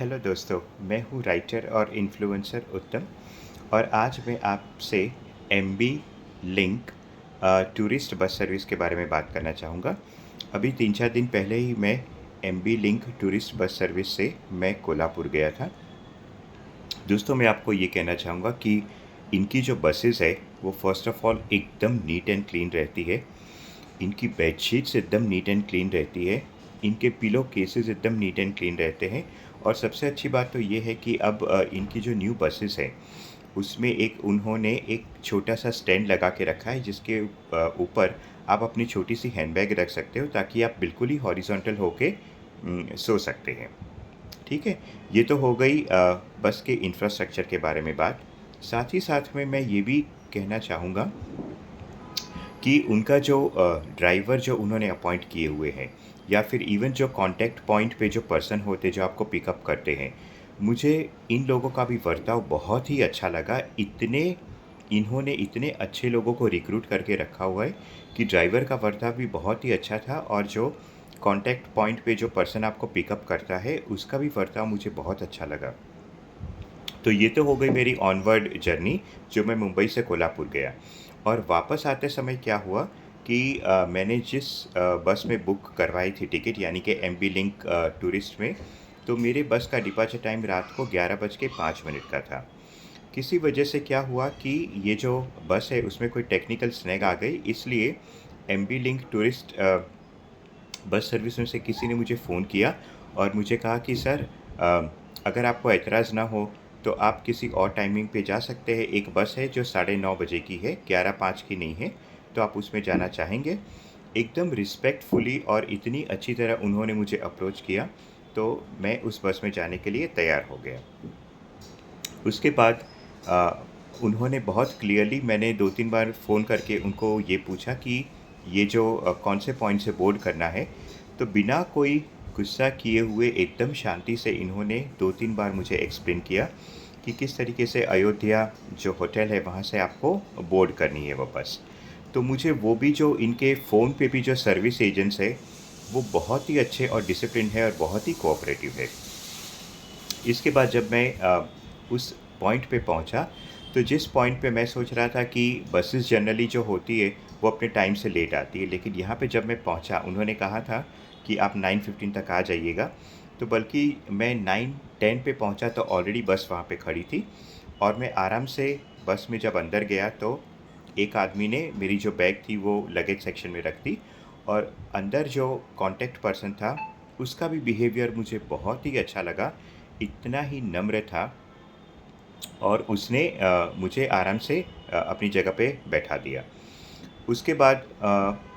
Hello दोस्तों, मैं हूँ राइटर और इन्फ्लुएंसर उत्तम और आज मैं आपसे MB link tourist bus service के बारे में बात करना चाहूँगा। अभी 3-4 दिन पहले ही मैं MB link tourist bus service से मैं कोल्हापुर गया था। दोस्तों, मैं आपको ये कहना चाहूँगा कि इनकी जो बसेस है वो फ़र्स्ट ऑफ़ ऑल एकदम नीट एंड क्लीन रहती है। इनकी बेडशीट्स एकदम नीट एंड क्लीन रहती है। इनके पिलो केसेस एकदम नीट एंड क्लीन रहते हैं। और सबसे अच्छी बात तो ये है कि अब इनकी जो न्यू बसेस हैं उसमें उन्होंने एक छोटा सा स्टैंड लगा के रखा है जिसके ऊपर आप अपनी छोटी सी हैंडबैग रख सकते हो ताकि आप बिल्कुल ही हॉरिजॉन्टल होके सो सकते हैं। ठीक है, ये तो हो गई बस के इंफ्रास्ट्रक्चर के बारे में बात। साथ ही साथ में मैं ये भी कहना चाहूँगा कि उनका जो ड्राइवर जो उन्होंने अपॉइंट किए हुए हैं या फिर इवन जो कांटेक्ट पॉइंट पे जो पर्सन होते जो आपको पिकअप करते हैं, मुझे इन लोगों का भी बर्ताव बहुत ही अच्छा लगा। इन्होंने इतने अच्छे लोगों को रिक्रूट करके रखा हुआ है कि ड्राइवर का बर्ताव भी बहुत ही अच्छा था और जो कांटेक्ट पॉइंट पे जो पर्सन आपको पिकअप करता है उसका भी बर्ताव मुझे बहुत अच्छा लगा। तो ये तो हो गई मेरी ऑनवर्ड जर्नी जो मैं मुंबई से कोल्हापुर गया। और वापस आते समय क्या हुआ कि मैंने जिस बस में बुक करवाई थी टिकट यानी कि एमबी लिंक टूरिस्ट में, तो मेरे बस का डिपार्चर टाइम रात को 11:05 का था। किसी वजह से क्या हुआ कि ये जो बस है उसमें कोई टेक्निकल स्नैग आ गई, इसलिए MB link tourist bus service में से किसी ने मुझे फ़ोन किया और मुझे कहा कि सर, अगर आपको एतराज़ ना हो तो आप किसी और टाइमिंग पे जा सकते हैं। एक बस है जो 9:30 की है, 11:05 की नहीं है, तो आप उसमें जाना चाहेंगे? एकदम रिस्पेक्टफुली और इतनी अच्छी तरह उन्होंने मुझे अप्रोच किया, तो मैं उस बस में जाने के लिए तैयार हो गया। उसके बाद अ, उन्होंने बहुत क्लियरली, मैंने 2-3 बार फ़ोन करके उनको ये पूछा कि ये जो कौन से पॉइंट से बोर्ड करना है, तो बिना कोई गुस्सा किए हुए एकदम शांति से इन्होंने 2-3 बार मुझे एक्सप्लेन किया कि किस तरीके से अयोध्या जो होटल है वहाँ से आपको बोर्ड करनी है वो बस। तो मुझे वो भी जो इनके फ़ोन पे भी जो सर्विस एजेंट्स है, वो बहुत ही अच्छे और डिसिप्लिन है और बहुत ही कोऑपरेटिव है। इसके बाद जब मैं उस पॉइंट पे पहुंचा, तो जिस पॉइंट पे मैं सोच रहा था कि बसेस जनरली जो होती है वो अपने टाइम से लेट आती है, लेकिन यहाँ पे जब मैं पहुंचा उन्होंने कहा था कि आप 9:15 तक आ जाइएगा। तो बल्कि मैं 9:10 पे पहुंचा तो ऑलरेडी बस वहाँ पे खड़ी थी और मैं आराम से बस में जब अंदर गया तो एक आदमी ने मेरी जो बैग थी वो लगेज सेक्शन में रख दी। और अंदर जो कांटेक्ट पर्सन था उसका भी बिहेवियर मुझे बहुत ही अच्छा लगा, इतना ही नम्र था और उसने मुझे आराम से अपनी जगह पे बैठा दिया। उसके बाद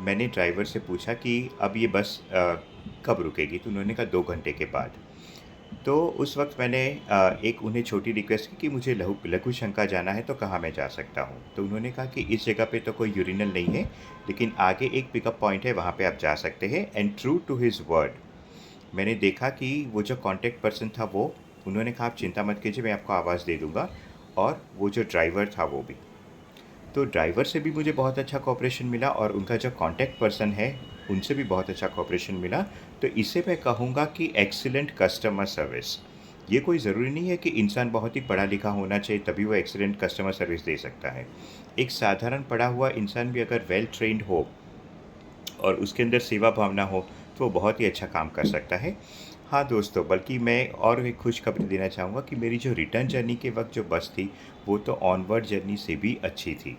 मैंने ड्राइवर से पूछा कि अब ये बस कब रुकेगी? तो उन्होंने कहा 2 घंटे के बाद। तो उस वक़्त मैंने एक उन्हें छोटी रिक्वेस्ट की कि मुझे लघु शंका जाना है तो कहाँ मैं जा सकता हूँ? तो उन्होंने कहा कि इस जगह पे तो कोई यूरिनल नहीं है, लेकिन आगे एक पिकअप पॉइंट है वहाँ पे आप जा सकते हैं। And true to his word, मैंने देखा कि वो जो कॉन्टैक्ट पर्सन था वो, उन्होंने कहा आप चिंता मत कीजिए, मैं आपको आवाज़ दे दूँगा। और वो जो ड्राइवर था वो भी। तो ड्राइवर से भी मुझे बहुत अच्छा कोऑपरेशन मिला और उनका जो कॉन्टैक्ट पर्सन है उनसे भी बहुत अच्छा कोऑपरेशन मिला। तो इसे मैं कहूँगा कि एक्सीलेंट कस्टमर सर्विस। ये कोई ज़रूरी नहीं है कि इंसान बहुत ही पढ़ा लिखा होना चाहिए तभी वो एक्सीलेंट कस्टमर सर्विस दे सकता है। एक साधारण पढ़ा हुआ इंसान भी अगर वेल ट्रेन्ड हो और उसके अंदर सेवा भावना हो तो वो बहुत ही अच्छा काम कर सकता है। हाँ दोस्तों, बल्कि मैं और एक खुशखबरी देना चाहूँगा कि मेरी जो रिटर्न जर्नी के वक्त जो बस थी वो तो ऑनवर्ड जर्नी से भी अच्छी थी।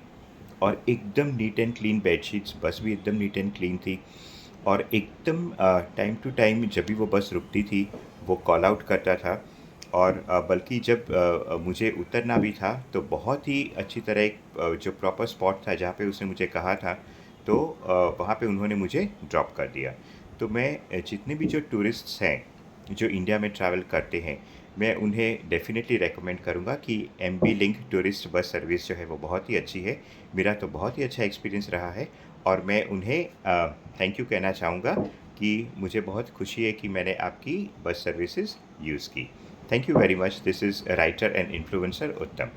और एकदम नीट एंड क्लीन बेडशीट्स, बस भी एकदम नीट एंड क्लीन थी। और एकदम टाइम टू टाइम जब भी वो बस रुकती थी वो कॉल आउट करता था। और बल्कि जब मुझे उतरना भी था तो बहुत ही अच्छी तरह एक जो प्रॉपर स्पॉट था जहाँ पे उसने मुझे कहा था, तो वहाँ पे उन्होंने मुझे ड्रॉप कर दिया। तो मैं जितने भी जो टूरिस्ट्स हैं जो इंडिया में ट्रैवल करते हैं, मैं उन्हें डेफ़िनेटली रेकमेंड करूँगा कि MB link tourist bus service जो है वो बहुत ही अच्छी है। मेरा तो बहुत ही अच्छा एक्सपीरियंस रहा है और मैं उन्हें थैंक यू कहना चाहूँगा कि मुझे बहुत खुशी है कि मैंने आपकी बस सर्विसेज़ यूज़ की। Thank you very much. This is writer and influencer उत्तम।